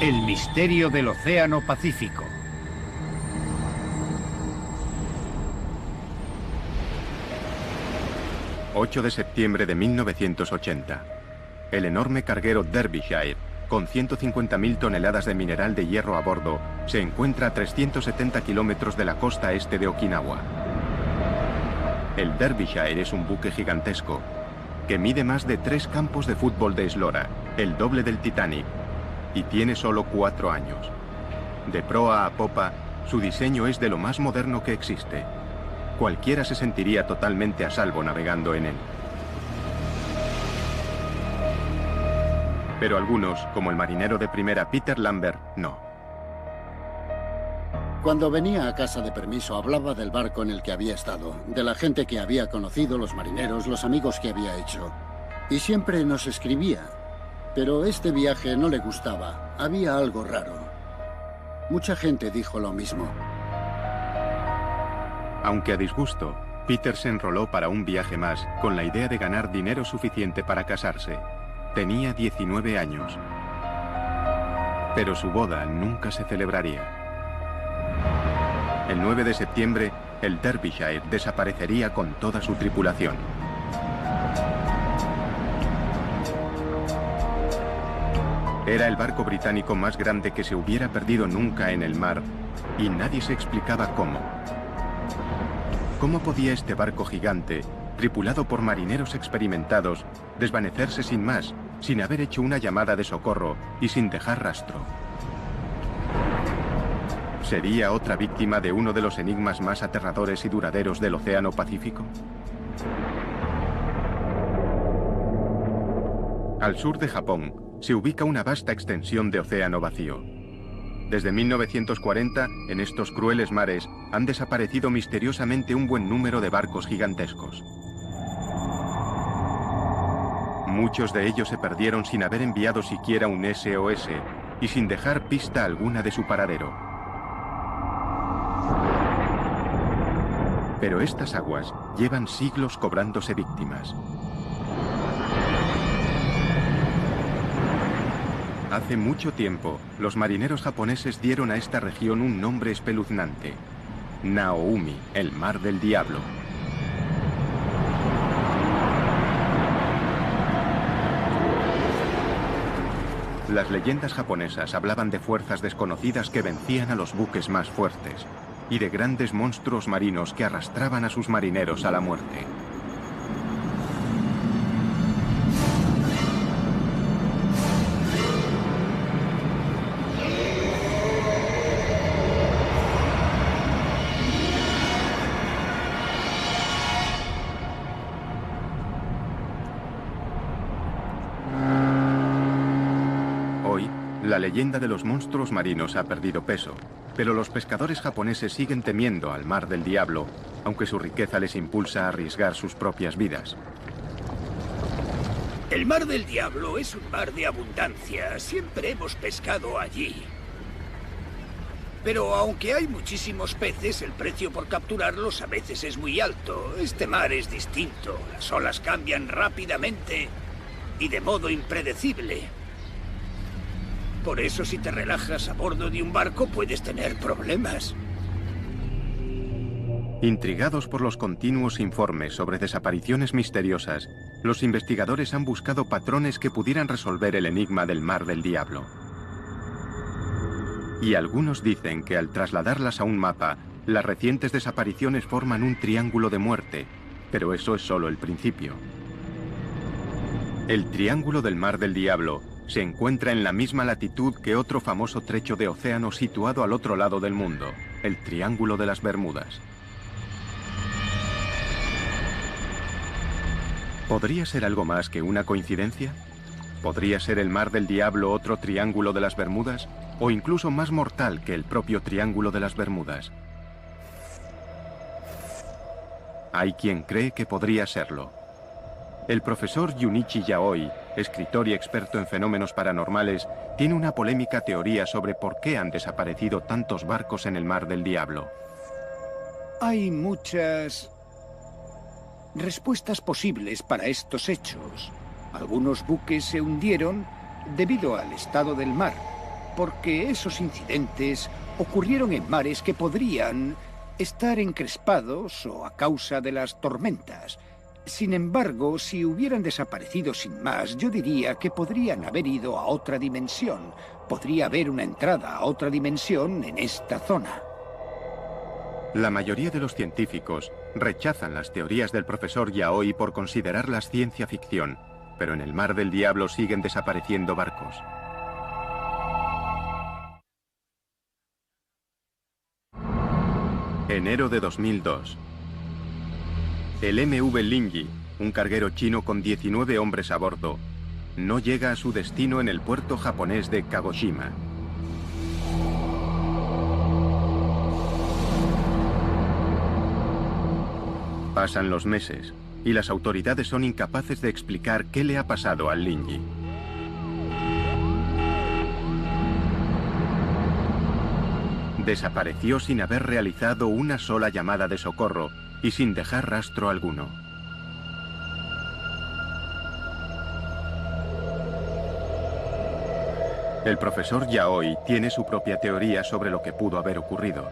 El misterio del Océano Pacífico. ...8 de septiembre de 1980... ...el enorme carguero Derbyshire... ...con 150.000 toneladas de mineral de hierro a bordo... ...se encuentra a 370 kilómetros de la costa este de Okinawa. El Derbyshire es un buque gigantesco... ...que mide más de 3 campos de fútbol de eslora... ...el doble del Titanic... ...y tiene solo 4 años. De proa a popa, su diseño es de lo más moderno que existe... Cualquiera se sentiría totalmente a salvo navegando en él. Pero algunos, como el marinero de primera Peter Lambert, no. Cuando venía a casa de permiso hablaba del barco en el que había estado, de la gente que había conocido, los marineros, los amigos que había hecho. Y siempre nos escribía. Pero este viaje no le gustaba. Había algo raro. Mucha gente dijo lo mismo. Aunque a disgusto, Peter se enroló para un viaje más con la idea de ganar dinero suficiente para casarse. Tenía 19 años. Pero su boda nunca se celebraría. El 9 de septiembre, el Derbyshire desaparecería con toda su tripulación. Era el barco británico más grande que se hubiera perdido nunca en el mar, y nadie se explicaba cómo. ¿Cómo podía este barco gigante, tripulado por marineros experimentados, desvanecerse sin más, sin haber hecho una llamada de socorro y sin dejar rastro? ¿Sería otra víctima de uno de los enigmas más aterradores y duraderos del Océano Pacífico? Al sur de Japón se ubica una vasta extensión de océano vacío. Desde 1940, en estos crueles mares, han desaparecido misteriosamente un buen número de barcos gigantescos. Muchos de ellos se perdieron sin haber enviado siquiera un SOS y sin dejar pista alguna de su paradero. Pero estas aguas llevan siglos cobrándose víctimas. Hace mucho tiempo, los marineros japoneses dieron a esta región un nombre espeluznante: Naoumi, el mar del diablo. Las leyendas japonesas hablaban de fuerzas desconocidas que vencían a los buques más fuertes y de grandes monstruos marinos que arrastraban a sus marineros a la muerte. La leyenda de los monstruos marinos ha perdido peso, pero los pescadores japoneses siguen temiendo al mar del diablo, aunque su riqueza les impulsa a arriesgar sus propias vidas. El mar del diablo es un mar de abundancia. Siempre hemos pescado allí. Pero aunque hay muchísimos peces, el precio por capturarlos a veces es muy alto. Este mar es distinto. Las olas cambian rápidamente y de modo impredecible. Por eso, si te relajas a bordo de un barco, puedes tener problemas. Intrigados por los continuos informes sobre desapariciones misteriosas, los investigadores han buscado patrones que pudieran resolver el enigma del mar del diablo. Y algunos dicen que al trasladarlas a un mapa, las recientes desapariciones forman un triángulo de muerte, pero eso es solo el principio. El Triángulo del Mar del Diablo se encuentra en la misma latitud que otro famoso trecho de océano situado al otro lado del mundo, el Triángulo de las Bermudas. ¿Podría ser algo más que una coincidencia? ¿Podría ser el Mar del Diablo otro Triángulo de las Bermudas? ¿O incluso más mortal que el propio Triángulo de las Bermudas? Hay quien cree que podría serlo. El profesor Junichi Yaoi, escritor y experto en fenómenos paranormales, tiene una polémica teoría sobre por qué han desaparecido tantos barcos en el Mar del Diablo. Hay muchas respuestas posibles para estos hechos. Algunos buques se hundieron debido al estado del mar, porque esos incidentes ocurrieron en mares que podrían estar encrespados o a causa de las tormentas. Sin embargo, si hubieran desaparecido sin más, yo diría que podrían haber ido a otra dimensión. Podría haber una entrada a otra dimensión en esta zona. La mayoría de los científicos rechazan las teorías del profesor Yaoi por considerarlas ciencia ficción, pero en el Mar del Diablo siguen desapareciendo barcos. Enero de 2002. El MV Linji, un carguero chino con 19 hombres a bordo, no llega a su destino en el puerto japonés de Kagoshima. Pasan los meses y las autoridades son incapaces de explicar qué le ha pasado al Linji. Desapareció sin haber realizado una sola llamada de socorro y sin dejar rastro alguno. El profesor Yaoi tiene su propia teoría sobre lo que pudo haber ocurrido.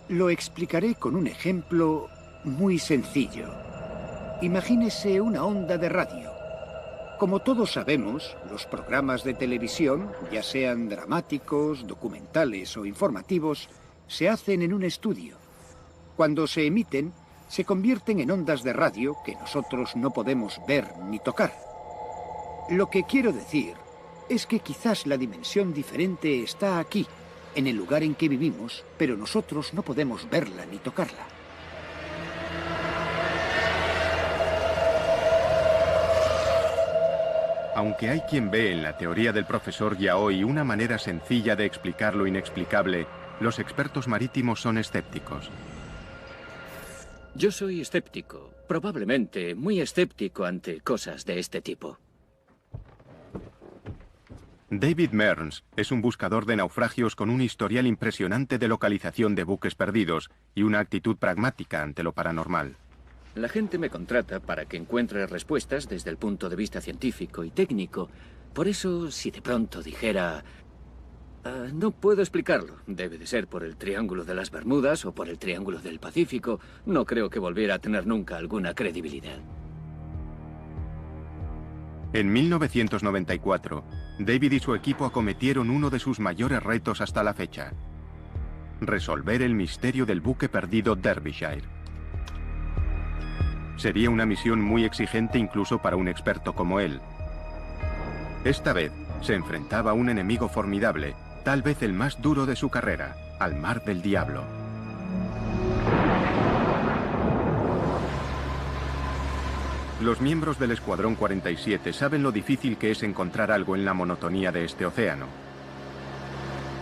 Lo explicaré con un ejemplo muy sencillo. Imagínese una onda de radio. Como todos sabemos, los programas de televisión, ya sean dramáticos, documentales o informativos, se hacen en un estudio. Cuando se emiten, se convierten en ondas de radio que nosotros no podemos ver ni tocar. Lo que quiero decir es que quizás la dimensión diferente está aquí, en el lugar en que vivimos, pero nosotros no podemos verla ni tocarla. Aunque hay quien ve en la teoría del profesor Yaoi una manera sencilla de explicar lo inexplicable, los expertos marítimos son escépticos. Yo soy escéptico, probablemente muy escéptico ante cosas de este tipo. David Mearns es un buscador de naufragios con un historial impresionante de localización de buques perdidos y una actitud pragmática ante lo paranormal. La gente me contrata para que encuentre respuestas desde el punto de vista científico y técnico. Por eso, si de pronto dijera... no puedo explicarlo. Debe de ser por el Triángulo de las Bermudas o por el Triángulo del Pacífico. No creo que volviera a tener nunca alguna credibilidad. En 1994, David y su equipo acometieron uno de sus mayores retos hasta la fecha: resolver el misterio del buque perdido Derbyshire. Sería una misión muy exigente incluso para un experto como él. Esta vez se enfrentaba a un enemigo formidable, tal vez el más duro de su carrera, al Mar del Diablo. Los miembros del Escuadrón 47 saben lo difícil que es encontrar algo en la monotonía de este océano.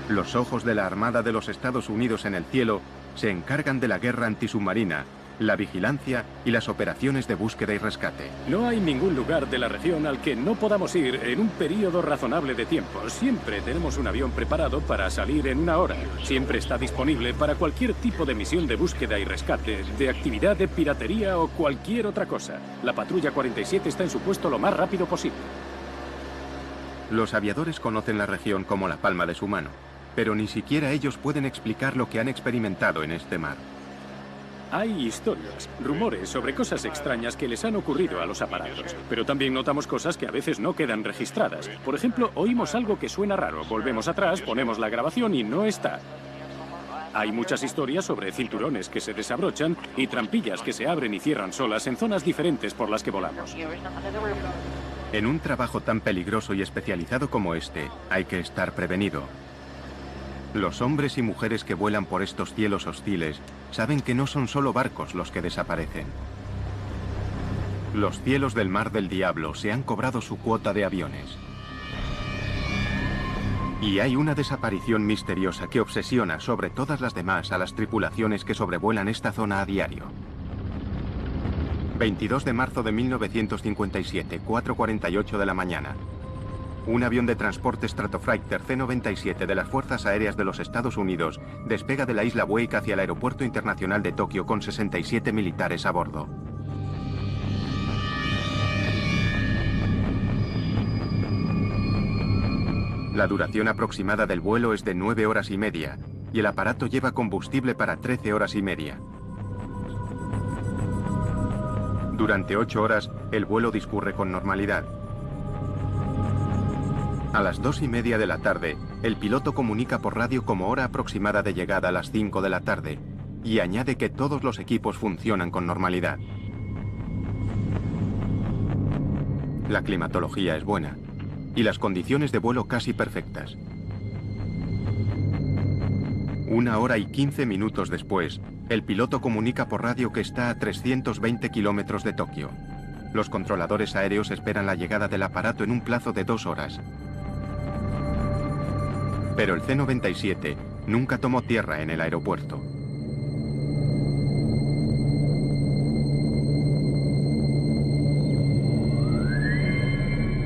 Los ojos de la Armada de los Estados Unidos en el cielo se encargan de la guerra antisubmarina, la vigilancia y las operaciones de búsqueda y rescate. No hay ningún lugar de la región al que no podamos ir en un periodo razonable de tiempo. Siempre tenemos un avión preparado para salir en 1 hora. Siempre está disponible para cualquier tipo de misión de búsqueda y rescate, de actividad de piratería o cualquier otra cosa. La Patrulla 47 está en su puesto lo más rápido posible. Los aviadores conocen la región como la palma de su mano, pero ni siquiera ellos pueden explicar lo que han experimentado en este mar. Hay historias, rumores sobre cosas extrañas que les han ocurrido a los aparatos, pero también notamos cosas que a veces no quedan registradas. Por ejemplo, oímos algo que suena raro, volvemos atrás, ponemos la grabación y no está. Hay muchas historias sobre cinturones que se desabrochan y trampillas que se abren y cierran solas en zonas diferentes por las que volamos. En un trabajo tan peligroso y especializado como este, hay que estar prevenido. Los hombres y mujeres que vuelan por estos cielos hostiles saben que no son solo barcos los que desaparecen. Los cielos del Mar del Diablo se han cobrado su cuota de aviones. Y hay una desaparición misteriosa que obsesiona sobre todas las demás a las tripulaciones que sobrevuelan esta zona a diario. 22 de marzo de 1957, 4:48 de la mañana. Un avión de transporte Stratofighter C-97 de las Fuerzas Aéreas de los Estados Unidos despega de la isla Wake hacia el Aeropuerto Internacional de Tokio con 67 militares a bordo. La duración aproximada del vuelo es de 9 horas y media, y el aparato lleva combustible para 13 horas y media. Durante 8 horas, el vuelo discurre con normalidad. A las 2:30 de la tarde, el piloto comunica por radio como hora aproximada de llegada a las 5 de la tarde, y añade que todos los equipos funcionan con normalidad. La climatología es buena, y las condiciones de vuelo casi perfectas. 1 hora y 15 minutos después, el piloto comunica por radio que está a 320 kilómetros de Tokio. Los controladores aéreos esperan la llegada del aparato en un plazo de 2 horas. Pero el C-97 nunca tomó tierra en el aeropuerto.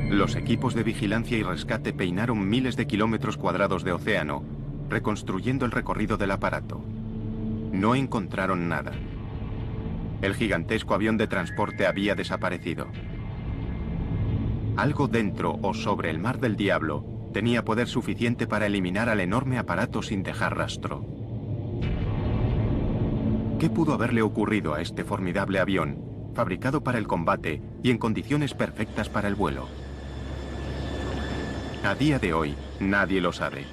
Los equipos de vigilancia y rescate peinaron miles de kilómetros cuadrados de océano, reconstruyendo el recorrido del aparato. No encontraron nada. El gigantesco avión de transporte había desaparecido. Algo dentro o sobre el Mar del Diablo tenía poder suficiente para eliminar al enorme aparato sin dejar rastro. ¿Qué pudo haberle ocurrido a este formidable avión, fabricado para el combate y en condiciones perfectas para el vuelo? A día de hoy, nadie lo sabe.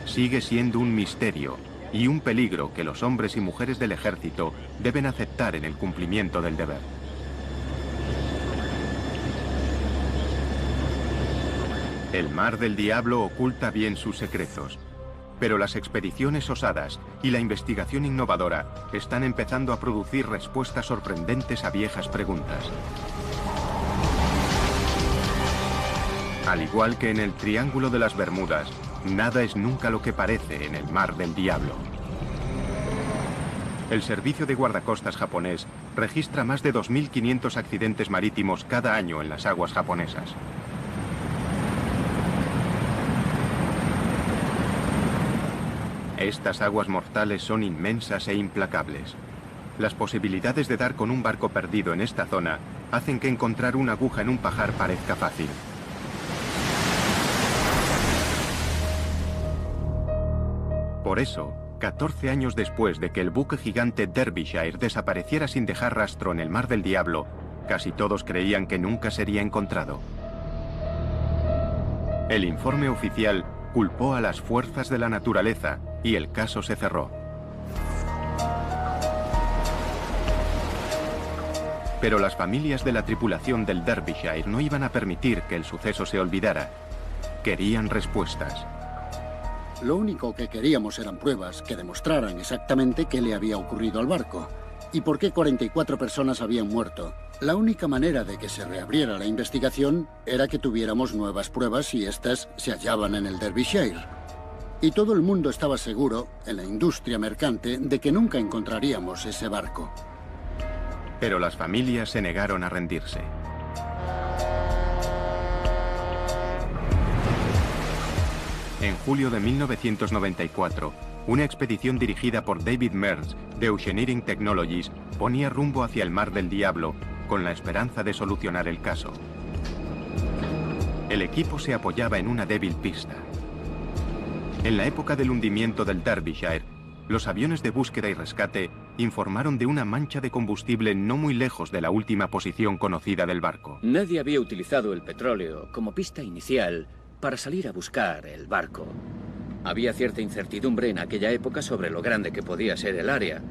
Sigue siendo un misterio y un peligro que los hombres y mujeres del ejército deben aceptar en el cumplimiento del deber. El Mar del Diablo oculta bien sus secretos, pero las expediciones osadas y la investigación innovadora están empezando a producir respuestas sorprendentes a viejas preguntas. Al igual que en el Triángulo de las Bermudas, nada es nunca lo que parece en el Mar del Diablo. El servicio de guardacostas japonés registra más de 2.500 accidentes marítimos cada año en las aguas japonesas. Estas aguas mortales son inmensas e implacables. Las posibilidades de dar con un barco perdido en esta zona hacen que encontrar una aguja en un pajar parezca fácil. Por eso, 14 años después de que el buque gigante Derbyshire desapareciera sin dejar rastro en el Mar del Diablo, casi todos creían que nunca sería encontrado. El informe oficial culpó a las fuerzas de la naturaleza y el caso se cerró. Pero las familias de la tripulación del Derbyshire no iban a permitir que el suceso se olvidara. Querían respuestas. Lo único que queríamos eran pruebas que demostraran exactamente qué le había ocurrido al barco y por qué 44 personas habían muerto. La única manera de que se reabriera la investigación era que tuviéramos nuevas pruebas y estas se hallaban en el Derbyshire. Y todo el mundo estaba seguro, en la industria mercante, de que nunca encontraríamos ese barco. Pero las familias se negaron a rendirse. En julio de 1994, una expedición dirigida por David Mearns de Oceaneering Technologies ponía rumbo hacia el Mar del Diablo con la esperanza de solucionar el caso. El equipo se apoyaba en una débil pista. En la época del hundimiento del Derbyshire, los aviones de búsqueda y rescate informaron de una mancha de combustible no muy lejos de la última posición conocida del barco. Nadie había utilizado el petróleo como pista inicial para salir a buscar el barco. Había cierta incertidumbre en aquella época sobre lo grande que podía ser el área.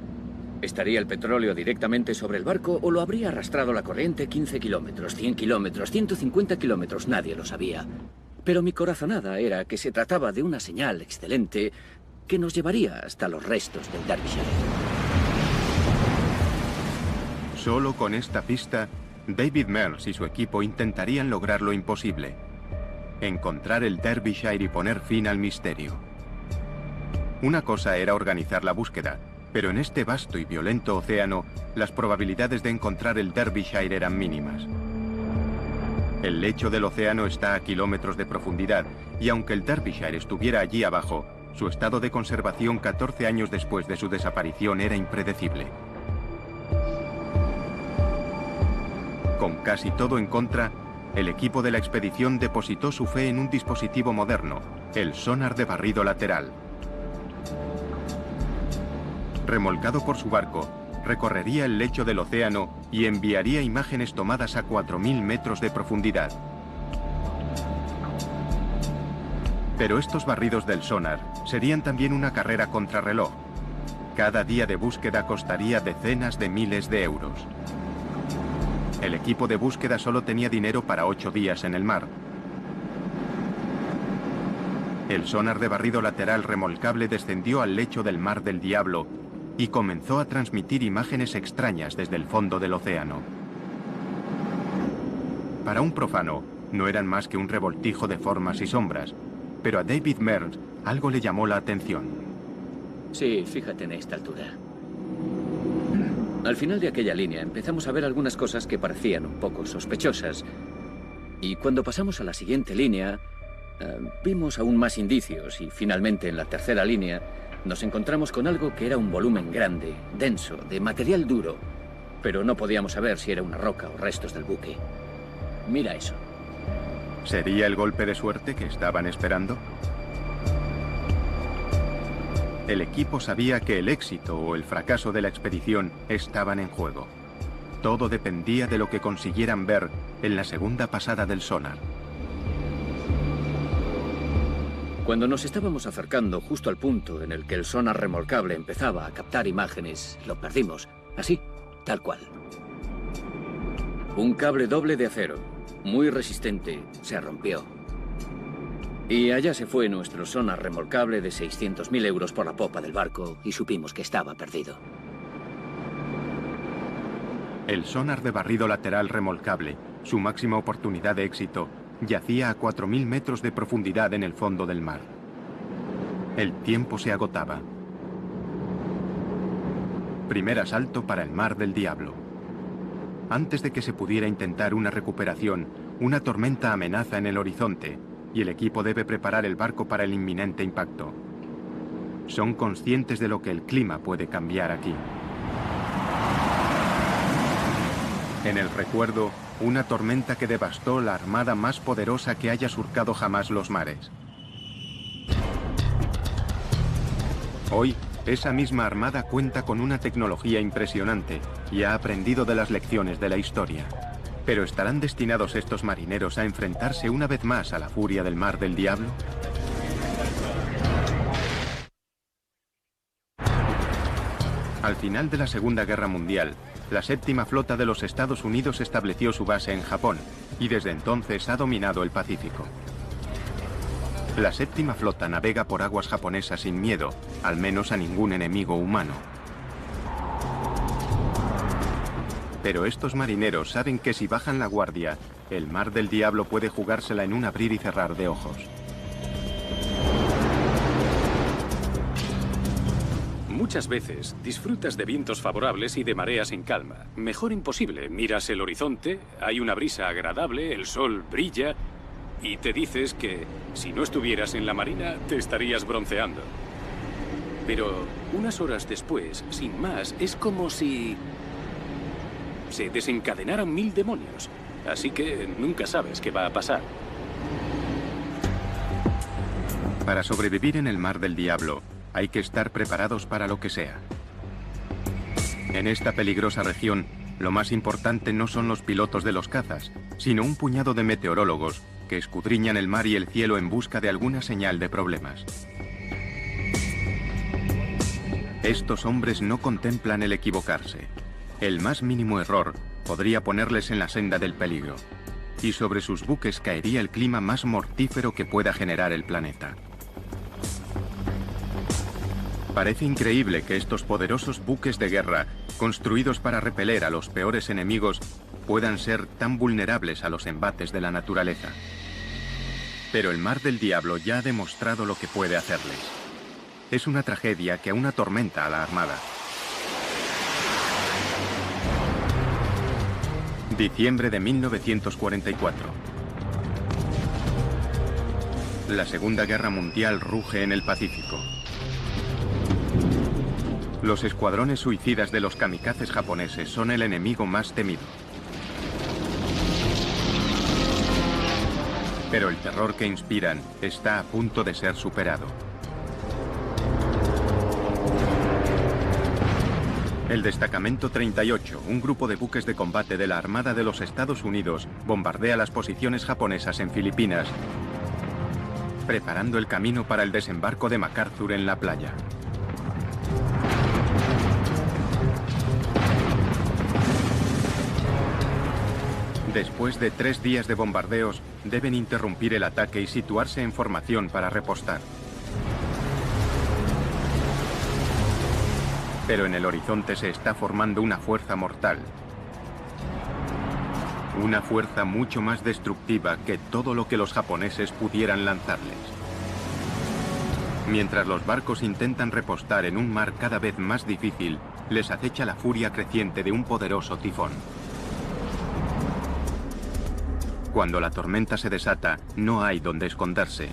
¿Estaría el petróleo directamente sobre el barco o lo habría arrastrado la corriente 15 kilómetros, 100 kilómetros, 150 kilómetros? Nadie lo sabía. Pero mi corazonada era que se trataba de una señal excelente que nos llevaría hasta los restos del Derbyshire. Solo con esta pista, David Mearns y su equipo intentarían lograr lo imposible: encontrar el Derbyshire y poner fin al misterio. Una cosa era organizar la búsqueda, pero en este vasto y violento océano, las probabilidades de encontrar el Derbyshire eran mínimas. El lecho del océano está a kilómetros de profundidad, y aunque el Derbyshire estuviera allí abajo, su estado de conservación 14 años después de su desaparición era impredecible. Con casi todo en contra, el equipo de la expedición depositó su fe en un dispositivo moderno, el sonar de barrido lateral. Remolcado por su barco, recorrería el lecho del océano y enviaría imágenes tomadas a 4.000 metros de profundidad. Pero estos barridos del sonar serían también una carrera contrarreloj. Cada día de búsqueda costaría decenas de miles de euros. El equipo de búsqueda solo tenía dinero para 8 días en el mar. El sonar de barrido lateral remolcable descendió al lecho del Mar del Diablo y comenzó a transmitir imágenes extrañas desde el fondo del océano. Para un profano, no eran más que un revoltijo de formas y sombras, pero a David Mearns algo le llamó la atención. Sí, fíjate en esta altura. Al final de aquella línea empezamos a ver algunas cosas que parecían un poco sospechosas. Y cuando pasamos a la siguiente línea, vimos aún más indicios y finalmente en la tercera línea nos encontramos con algo que era un volumen grande, denso, de material duro, pero no podíamos saber si era una roca o restos del buque. Mira eso. ¿Sería el golpe de suerte que estaban esperando? El equipo sabía que el éxito o el fracaso de la expedición estaban en juego. Todo dependía de lo que consiguieran ver en la segunda pasada del sonar. Cuando nos estábamos acercando justo al punto en el que el sonar remolcable empezaba a captar imágenes, lo perdimos. Así, tal cual. Un cable doble de acero, muy resistente, se rompió. Y allá se fue nuestro sonar remolcable de 600.000 euros por la popa del barco y supimos que estaba perdido. El sonar de barrido lateral remolcable, su máxima oportunidad de éxito, yacía a 4.000 metros de profundidad en el fondo del mar. El tiempo se agotaba. Primer asalto para el Mar del Diablo. Antes de que se pudiera intentar una recuperación, una tormenta amenaza en el horizonte y el equipo debe preparar el barco para el inminente impacto. Son conscientes de lo que el clima puede cambiar aquí. En el recuerdo, una tormenta que devastó la armada más poderosa que haya surcado jamás los mares. Hoy, esa misma armada cuenta con una tecnología impresionante y ha aprendido de las lecciones de la historia. ¿Pero estarán destinados estos marineros a enfrentarse una vez más a la furia del Mar del Diablo? Al final de la Segunda Guerra Mundial, la séptima flota de los Estados Unidos estableció su base en Japón y desde entonces ha dominado el Pacífico. La séptima flota navega por aguas japonesas sin miedo, al menos a ningún enemigo humano. Pero estos marineros saben que si bajan la guardia, el Mar del Diablo puede jugársela en un abrir y cerrar de ojos. Muchas veces disfrutas de vientos favorables y de mareas en calma. Mejor imposible. Miras el horizonte, hay una brisa agradable, el sol brilla y te dices que si no estuvieras en la marina te estarías bronceando. Pero unas horas después, sin más, es como si se desencadenaran 1000 demonios. Así que nunca sabes qué va a pasar. Para sobrevivir en el Mar del Diablo, hay que estar preparados para lo que sea. En esta peligrosa región, lo más importante no son los pilotos de los cazas, sino un puñado de meteorólogos que escudriñan el mar y el cielo en busca de alguna señal de problemas. Estos hombres no contemplan el equivocarse. El más mínimo error podría ponerles en la senda del peligro, y sobre sus buques caería el clima más mortífero que pueda generar el planeta. Parece increíble que estos poderosos buques de guerra, construidos para repeler a los peores enemigos, puedan ser tan vulnerables a los embates de la naturaleza. Pero el Mar del Diablo ya ha demostrado lo que puede hacerles. Es una tragedia que aún atormenta a la Armada. Diciembre de 1944. La Segunda Guerra Mundial ruge en el Pacífico. Los escuadrones suicidas de los kamikazes japoneses son el enemigo más temido. Pero el terror que inspiran está a punto de ser superado. El Destacamento 38, un grupo de buques de combate de la Armada de los Estados Unidos, bombardea las posiciones japonesas en Filipinas, preparando el camino para el desembarco de MacArthur en la playa. Después de 3 días de bombardeos, deben interrumpir el ataque y situarse en formación para repostar. Pero en el horizonte se está formando una fuerza mortal. Una fuerza mucho más destructiva que todo lo que los japoneses pudieran lanzarles. Mientras los barcos intentan repostar en un mar cada vez más difícil, les acecha la furia creciente de un poderoso tifón. Cuando la tormenta se desata, no hay donde esconderse.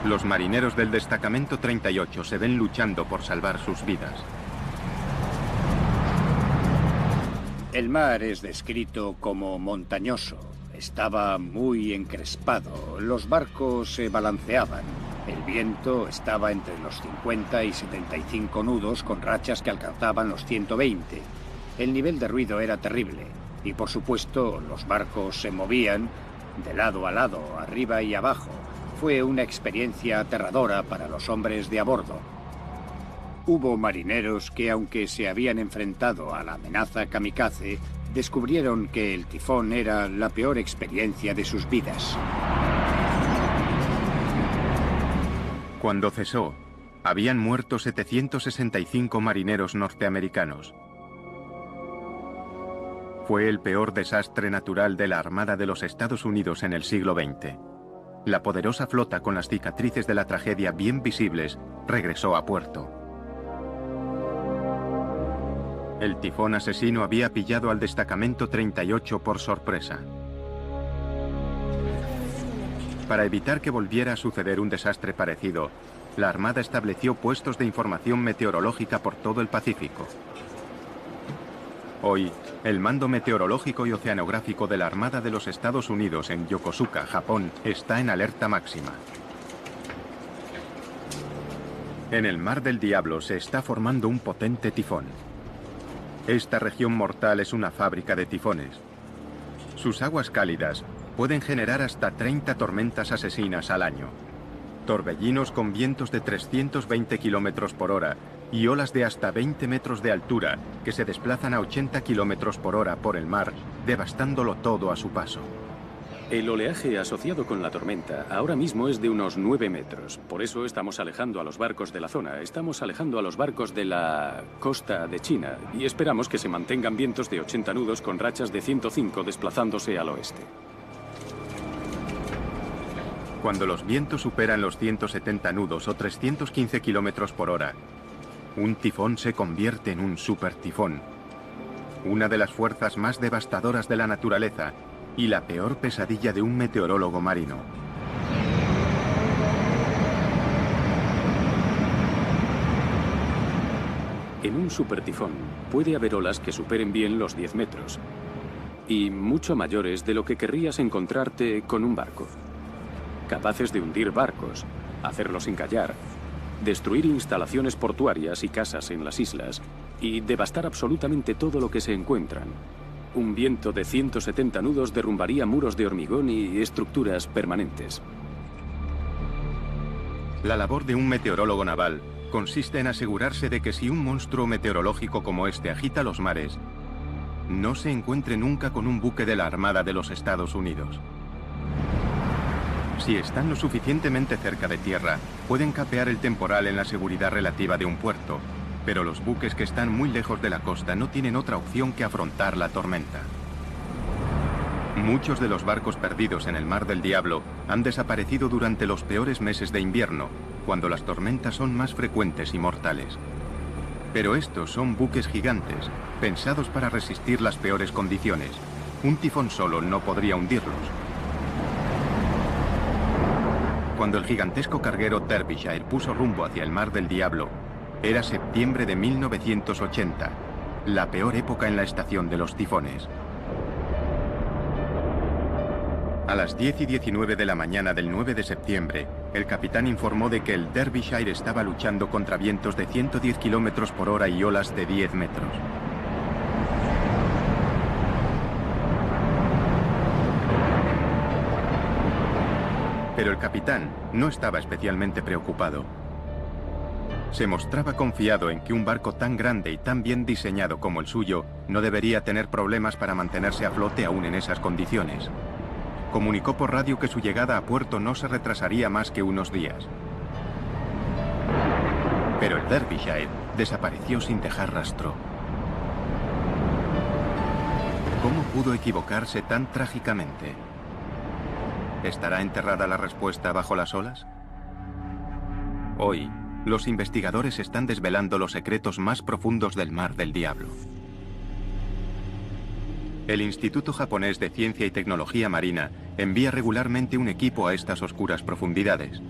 Los marineros del Destacamento 38 se ven luchando por salvar sus vidas. El mar es descrito como montañoso. Estaba muy encrespado. Los barcos se balanceaban. El viento estaba entre los 50 y 75 nudos con rachas que alcanzaban los 120. El nivel de ruido era terrible. Y por supuesto, los barcos se movían de lado a lado, arriba y abajo. Fue una experiencia aterradora para los hombres de a bordo. Hubo marineros que, aunque se habían enfrentado a la amenaza kamikaze, descubrieron que el tifón era la peor experiencia de sus vidas. Cuando cesó, habían muerto 765 marineros norteamericanos. Fue el peor desastre natural de la Armada de los Estados Unidos en el siglo XX. La poderosa flota, con las cicatrices de la tragedia bien visibles, regresó a puerto. El tifón asesino había pillado al Destacamento 38 por sorpresa. Para evitar que volviera a suceder un desastre parecido, la Armada estableció puestos de información meteorológica por todo el Pacífico. Hoy, el Mando Meteorológico y Oceanográfico de la Armada de los Estados Unidos en Yokosuka, Japón, está en alerta máxima. En el Mar del Diablo se está formando un potente tifón. Esta región mortal es una fábrica de tifones. Sus aguas cálidas pueden generar hasta 30 tormentas asesinas al año. Torbellinos con vientos de 320 kilómetros por hora y olas de hasta 20 metros de altura que se desplazan a 80 kilómetros por hora por el mar, devastándolo todo a su paso. El oleaje asociado con la tormenta ahora mismo es de unos 9 metros. Por eso estamos alejando a los barcos de la zona. Estamos alejando a los barcos de la costa de China y esperamos que se mantengan vientos de 80 nudos con rachas de 105 desplazándose al oeste. Cuando los vientos superan los 170 nudos o 315 kilómetros por hora, un tifón se convierte en un supertifón. Una de las fuerzas más devastadoras de la naturaleza y la peor pesadilla de un meteorólogo marino. En un supertifón puede haber olas que superen bien los 10 metros y mucho mayores de lo que querrías encontrarte con un barco. Capaces de hundir barcos, hacerlos encallar, destruir instalaciones portuarias y casas en las islas y devastar absolutamente todo lo que se encuentran. Un viento de 170 nudos derrumbaría muros de hormigón y estructuras permanentes. La labor de un meteorólogo naval consiste en asegurarse de que si un monstruo meteorológico como este agita los mares, no se encuentre nunca con un buque de la Armada de los Estados Unidos. Si están lo suficientemente cerca de tierra, pueden capear el temporal en la seguridad relativa de un puerto, pero los buques que están muy lejos de la costa no tienen otra opción que afrontar la tormenta. Muchos de los barcos perdidos en el Mar del Diablo han desaparecido durante los peores meses de invierno, cuando las tormentas son más frecuentes y mortales. Pero estos son buques gigantes, pensados para resistir las peores condiciones. Un tifón solo no podría hundirlos. Cuando el gigantesco carguero Derbyshire puso rumbo hacia el Mar del Diablo, era septiembre de 1980, la peor época en la estación de los tifones. A las 10:19 de la mañana del 9 de septiembre, el capitán informó de que el Derbyshire estaba luchando contra vientos de 110 km por hora y olas de 10 metros. Pero el capitán no estaba especialmente preocupado. Se mostraba confiado en que un barco tan grande y tan bien diseñado como el suyo no debería tener problemas para mantenerse a flote aún en esas condiciones. Comunicó por radio que su llegada a puerto no se retrasaría más que unos días. Pero el Derbyshire desapareció sin dejar rastro. ¿Cómo pudo equivocarse tan trágicamente? ¿Estará enterrada la respuesta bajo las olas? Hoy, los investigadores están desvelando los secretos más profundos del Mar del Diablo. El Instituto Japonés de Ciencia y Tecnología Marina envía regularmente un equipo a estas oscuras profundidades.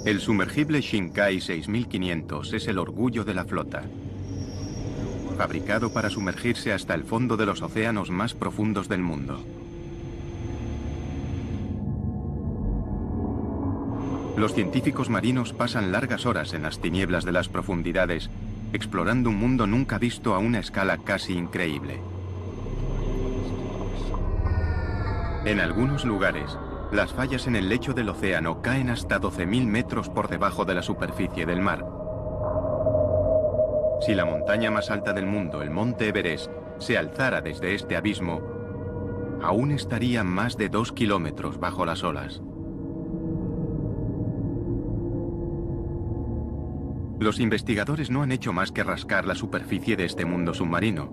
El sumergible Shinkai 6500 es el orgullo de la flota. Fabricado para sumergirse hasta el fondo de los océanos más profundos del mundo. Los científicos marinos pasan largas horas en las tinieblas de las profundidades, explorando un mundo nunca visto a una escala casi increíble. En algunos lugares, las fallas en el lecho del océano caen hasta 12.000 metros por debajo de la superficie del mar. Si la montaña más alta del mundo, el Monte Everest, se alzara desde este abismo, aún estaría más de 2 kilómetros bajo las olas. Los investigadores no han hecho más que rascar la superficie de este mundo submarino.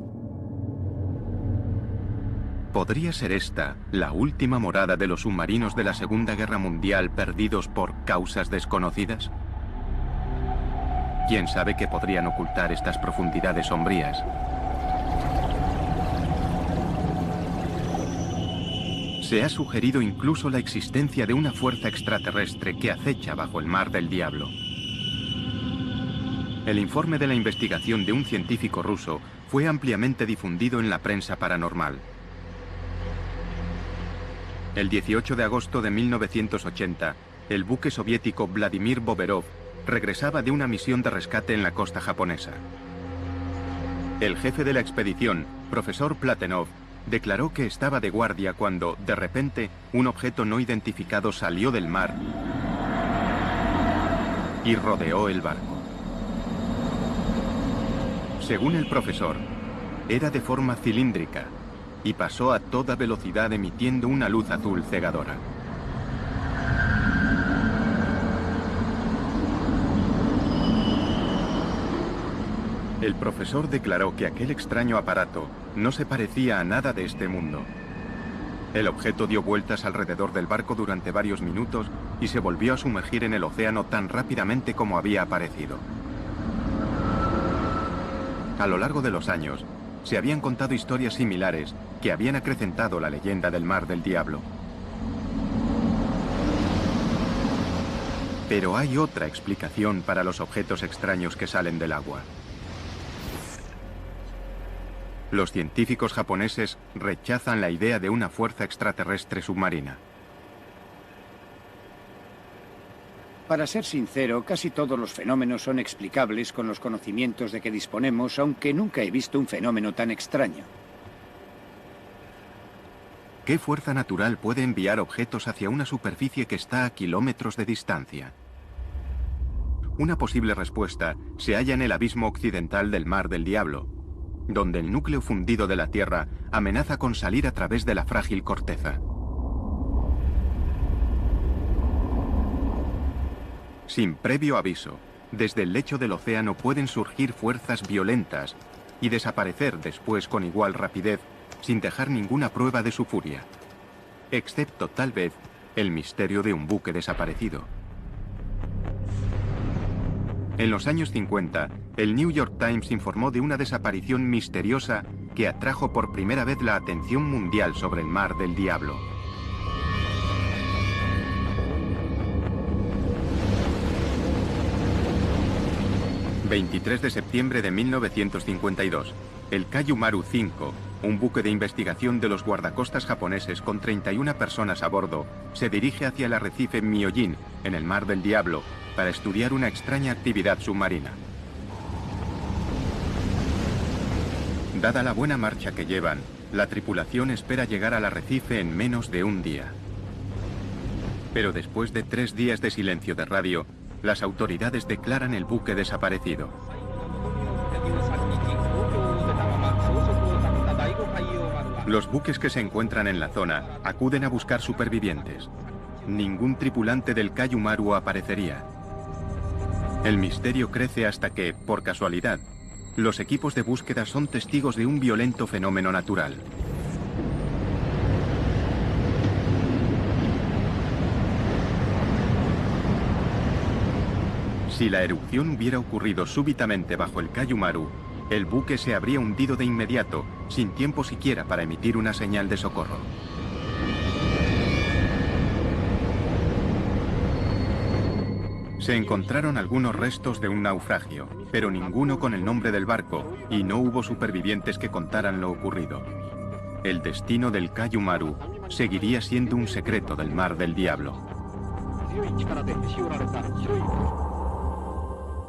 ¿Podría ser esta la última morada de los submarinos de la Segunda Guerra Mundial perdidos por causas desconocidas? ¿Quién sabe qué podrían ocultar estas profundidades sombrías? Se ha sugerido incluso la existencia de una fuerza extraterrestre que acecha bajo el Mar del Diablo. El informe de la investigación de un científico ruso fue ampliamente difundido en la prensa paranormal. El 18 de agosto de 1980, el buque soviético Vladimir Boberov regresaba de una misión de rescate en la costa japonesa. El jefe de la expedición, profesor Platenov, declaró que estaba de guardia cuando, de repente, un objeto no identificado salió del mar y rodeó el barco. Según el profesor, era de forma cilíndrica y pasó a toda velocidad emitiendo una luz azul cegadora. El profesor declaró que aquel extraño aparato no se parecía a nada de este mundo. El objeto dio vueltas alrededor del barco durante varios minutos y se volvió a sumergir en el océano tan rápidamente como había aparecido. A lo largo de los años, se habían contado historias similares que habían acrecentado la leyenda del Mar del Diablo. Pero hay otra explicación para los objetos extraños que salen del agua. Los científicos japoneses rechazan la idea de una fuerza extraterrestre submarina. Para ser sincero, casi todos los fenómenos son explicables con los conocimientos de que disponemos, aunque nunca he visto un fenómeno tan extraño. ¿Qué fuerza natural puede enviar objetos hacia una superficie que está a kilómetros de distancia? Una posible respuesta se halla en el abismo occidental del Mar del Diablo, donde el núcleo fundido de la Tierra amenaza con salir a través de la frágil corteza. Sin previo aviso, desde el lecho del océano pueden surgir fuerzas violentas y desaparecer después con igual rapidez, sin dejar ninguna prueba de su furia, excepto tal vez el misterio de un buque desaparecido. En los años 50, el New York Times informó de una desaparición misteriosa que atrajo por primera vez la atención mundial sobre el Mar del Diablo. ...23 de septiembre de 1952... el Kayu Maru 5... un buque de investigación de los guardacostas japoneses con 31 personas a bordo se dirige hacia el arrecife Myojin, en el Mar del Diablo, para estudiar una extraña actividad submarina. Dada la buena marcha que llevan, la tripulación espera llegar al arrecife en menos de un día. Pero después de 3 días de silencio de radio, las autoridades declaran el buque desaparecido. Los buques que se encuentran en la zona acuden a buscar supervivientes. Ningún tripulante del Kaiju Maru aparecería. El misterio crece hasta que, por casualidad, los equipos de búsqueda son testigos de un violento fenómeno natural. Si la erupción hubiera ocurrido súbitamente bajo el Kaiju Maru, el buque se habría hundido de inmediato, sin tiempo siquiera para emitir una señal de socorro. Se encontraron algunos restos de un naufragio, pero ninguno con el nombre del barco, y no hubo supervivientes que contaran lo ocurrido. El destino del Kaiju Maru seguiría siendo un secreto del Mar del Diablo.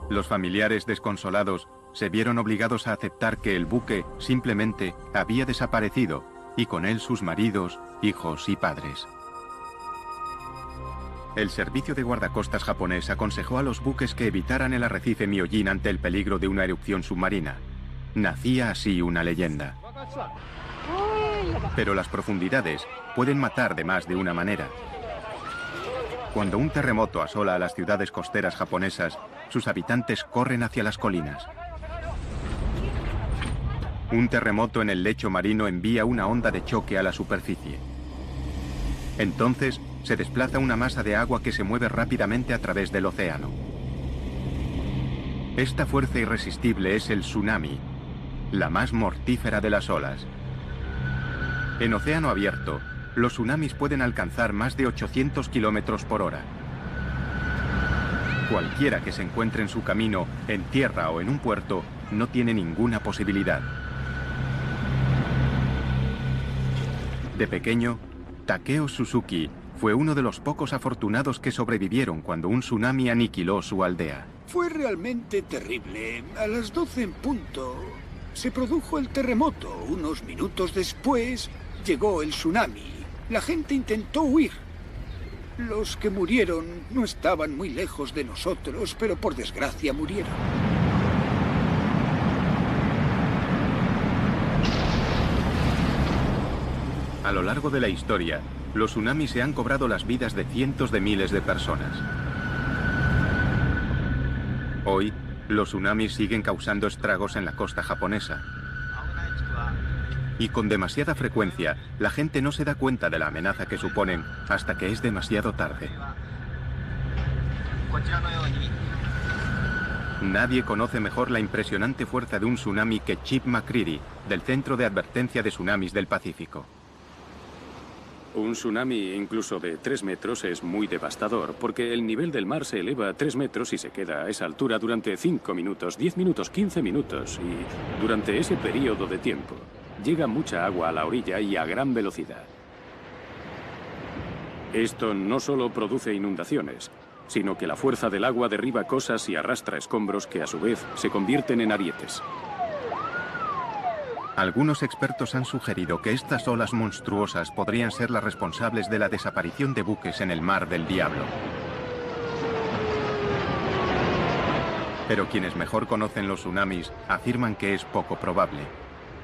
Los familiares desconsolados se vieron obligados a aceptar que el buque simplemente había desaparecido, y con él sus maridos, hijos y padres. El servicio de guardacostas japonés aconsejó a los buques que evitaran el arrecife Myojin ante el peligro de una erupción submarina. Nacía así una leyenda. Pero las profundidades pueden matar de más de una manera. Cuando un terremoto asola a las ciudades costeras japonesas, sus habitantes corren hacia las colinas. Un terremoto en el lecho marino envía una onda de choque a la superficie. Entonces, se desplaza una masa de agua que se mueve rápidamente a través del océano. Esta fuerza irresistible es el tsunami, la más mortífera de las olas. En océano abierto, los tsunamis pueden alcanzar más de 800 kilómetros por hora. Cualquiera que se encuentre en su camino, en tierra o en un puerto, no tiene ninguna posibilidad. De pequeño, Takeo Suzuki fue uno de los pocos afortunados que sobrevivieron cuando un tsunami aniquiló su aldea. Fue realmente terrible. A las 12 en punto se produjo el terremoto. Unos minutos después llegó el tsunami. La gente intentó huir. Los que murieron no estaban muy lejos de nosotros, pero por desgracia murieron. A lo largo de la historia, los tsunamis se han cobrado las vidas de cientos de miles de personas. Hoy, los tsunamis siguen causando estragos en la costa japonesa. Y con demasiada frecuencia, la gente no se da cuenta de la amenaza que suponen hasta que es demasiado tarde. Nadie conoce mejor la impresionante fuerza de un tsunami que Chip McCready, del Centro de Advertencia de Tsunamis del Pacífico. Un tsunami incluso de 3 metros es muy devastador, porque el nivel del mar se eleva a 3 metros y se queda a esa altura durante 5 minutos, 10 minutos, 15 minutos, y durante ese periodo de tiempo llega mucha agua a la orilla y a gran velocidad. Esto no solo produce inundaciones, sino que la fuerza del agua derriba cosas y arrastra escombros que a su vez se convierten en arietes. Algunos expertos han sugerido que estas olas monstruosas podrían ser las responsables de la desaparición de buques en el Mar del Diablo. Pero quienes mejor conocen los tsunamis afirman que es poco probable.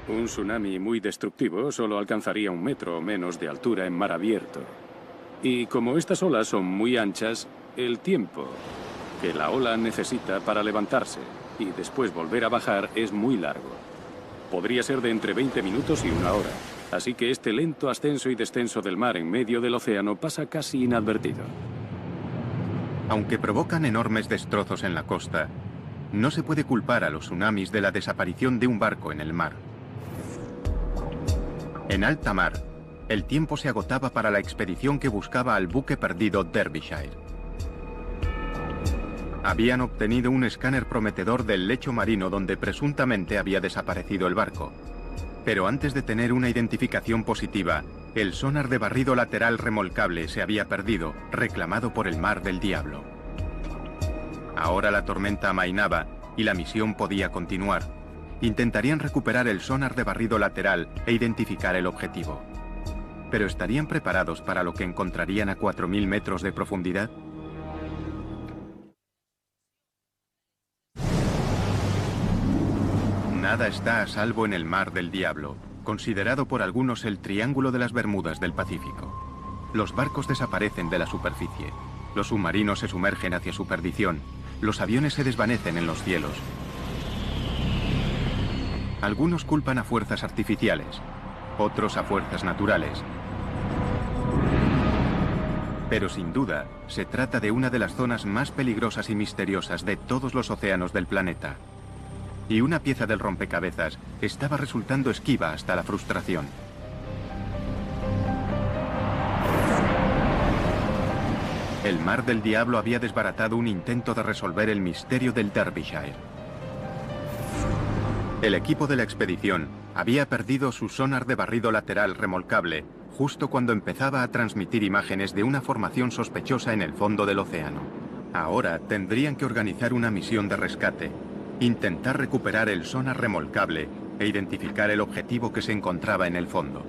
Un tsunami muy destructivo solo alcanzaría 1 metro o menos de altura en mar abierto. Y como estas olas son muy anchas, el tiempo que la ola necesita para levantarse y después volver a bajar es muy largo. Podría ser de entre 20 minutos y 1 hora. Así que este lento ascenso y descenso del mar en medio del océano pasa casi inadvertido. Aunque provocan enormes destrozos en la costa, no se puede culpar a los tsunamis de la desaparición de un barco en el mar. En alta mar, el tiempo se agotaba para la expedición que buscaba al buque perdido Derbyshire. Habían obtenido un escáner prometedor del lecho marino donde presuntamente había desaparecido el barco. Pero antes de tener una identificación positiva, el sonar de barrido lateral remolcable se había perdido, reclamado por el Mar del Diablo. Ahora la tormenta amainaba y la misión podía continuar. Intentarían recuperar el sonar de barrido lateral e identificar el objetivo. ¿Pero estarían preparados para lo que encontrarían a 4.000 metros de profundidad? Nada está a salvo en el Mar del Diablo, considerado por algunos el Triángulo de las Bermudas del Pacífico. Los barcos desaparecen de la superficie, los submarinos se sumergen hacia su perdición, los aviones se desvanecen en los cielos. Algunos culpan a fuerzas artificiales, otros a fuerzas naturales. Pero sin duda, se trata de una de las zonas más peligrosas y misteriosas de todos los océanos del planeta. Y una pieza del rompecabezas estaba resultando esquiva hasta la frustración. El Mar del Diablo había desbaratado un intento de resolver el misterio del Derbyshire. El equipo de la expedición había perdido su sonar de barrido lateral remolcable justo cuando empezaba a transmitir imágenes de una formación sospechosa en el fondo del océano. Ahora tendrían que organizar una misión de rescate, intentar recuperar el sonar remolcable e identificar el objetivo que se encontraba en el fondo.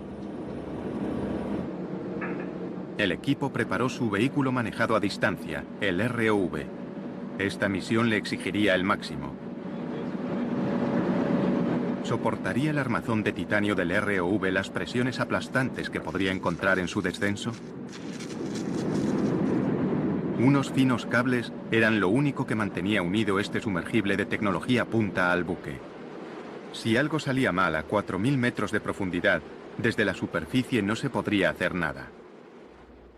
El equipo preparó su vehículo manejado a distancia, el ROV. Esta misión le exigiría el máximo. ¿Soportaría el armazón de titanio del ROV las presiones aplastantes que podría encontrar en su descenso? Unos finos cables eran lo único que mantenía unido este sumergible de tecnología punta al buque. Si algo salía mal a 4.000 metros de profundidad, desde la superficie no se podría hacer nada.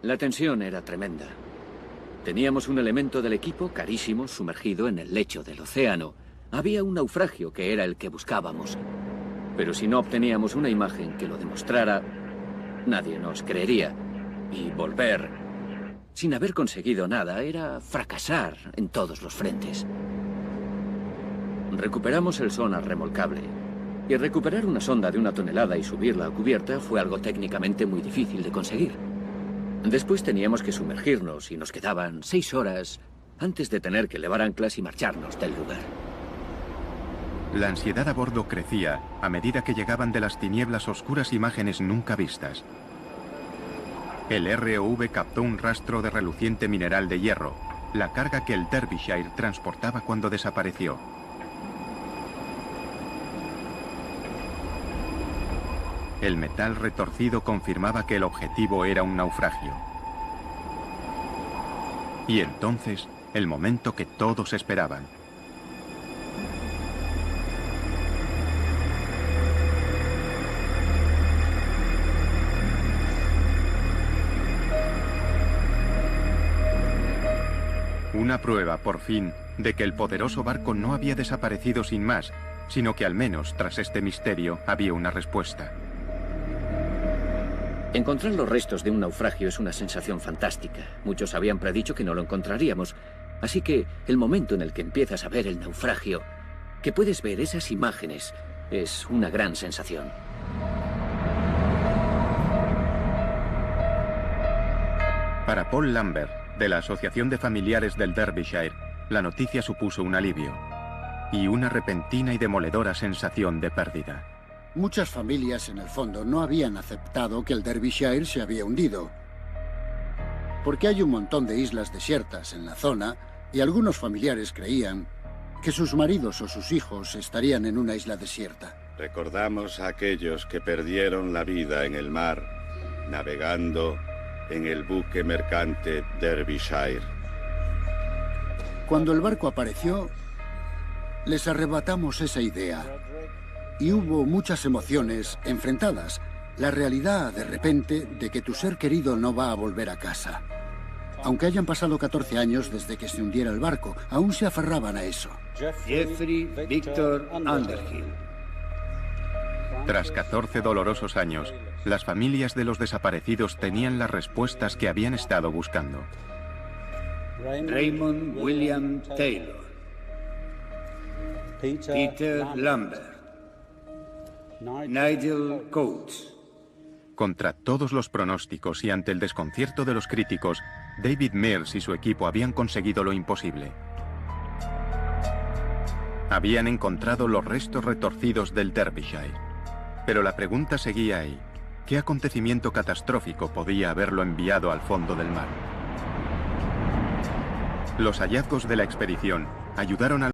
La tensión era tremenda. Teníamos un elemento del equipo carísimo sumergido en el lecho del océano. Había un naufragio que era el que buscábamos. Pero si no obteníamos una imagen que lo demostrara, nadie nos creería. Y volver, sin haber conseguido nada, era fracasar en todos los frentes. Recuperamos el sonar remolcable. Y recuperar una sonda de 1 tonelada y subirla a cubierta fue algo técnicamente muy difícil de conseguir. Después teníamos que sumergirnos y nos quedaban 6 horas antes de tener que levar anclas y marcharnos del lugar. La ansiedad a bordo crecía a medida que llegaban de las tinieblas oscuras imágenes nunca vistas. El ROV captó un rastro de reluciente mineral de hierro, la carga que el Derbyshire transportaba cuando desapareció. El metal retorcido confirmaba que el objetivo era un naufragio. Y entonces, el momento que todos esperaban. Una prueba, por fin, de que el poderoso barco no había desaparecido sin más, sino que al menos, tras este misterio, había una respuesta. Encontrar los restos de un naufragio es una sensación fantástica. Muchos habían predicho que no lo encontraríamos. Así que el momento en el que empiezas a ver el naufragio, que puedes ver esas imágenes, es una gran sensación. Para Paul Lambert, de la Asociación de Familiares del Derbyshire, la noticia supuso un alivio y una repentina y demoledora sensación de pérdida. Muchas familias, en el fondo, no habían aceptado que el Derbyshire se había hundido. Porque hay un montón de islas desiertas en la zona y algunos familiares creían que sus maridos o sus hijos estarían en una isla desierta. Recordamos a aquellos que perdieron la vida en el mar, navegando en el buque mercante Derbyshire. Cuando el barco apareció, les arrebatamos esa idea. Y hubo muchas emociones enfrentadas. La realidad, de repente, de que tu ser querido no va a volver a casa. Aunque hayan pasado 14 años desde que se hundiera el barco, aún se aferraban a eso. Jeffrey Victor Underhill. Tras 14 dolorosos años, las familias de los desaparecidos tenían las respuestas que habían estado buscando. Raymond William Taylor. Peter Lambert. Nigel Coates. Contra todos los pronósticos y ante el desconcierto de los críticos, David Mills y su equipo habían conseguido lo imposible. Habían encontrado los restos retorcidos del Derbyshire. Pero la pregunta seguía ahí. ¿Qué acontecimiento catastrófico podía haberlo enviado al fondo del mar? Los hallazgos de la expedición ayudaron a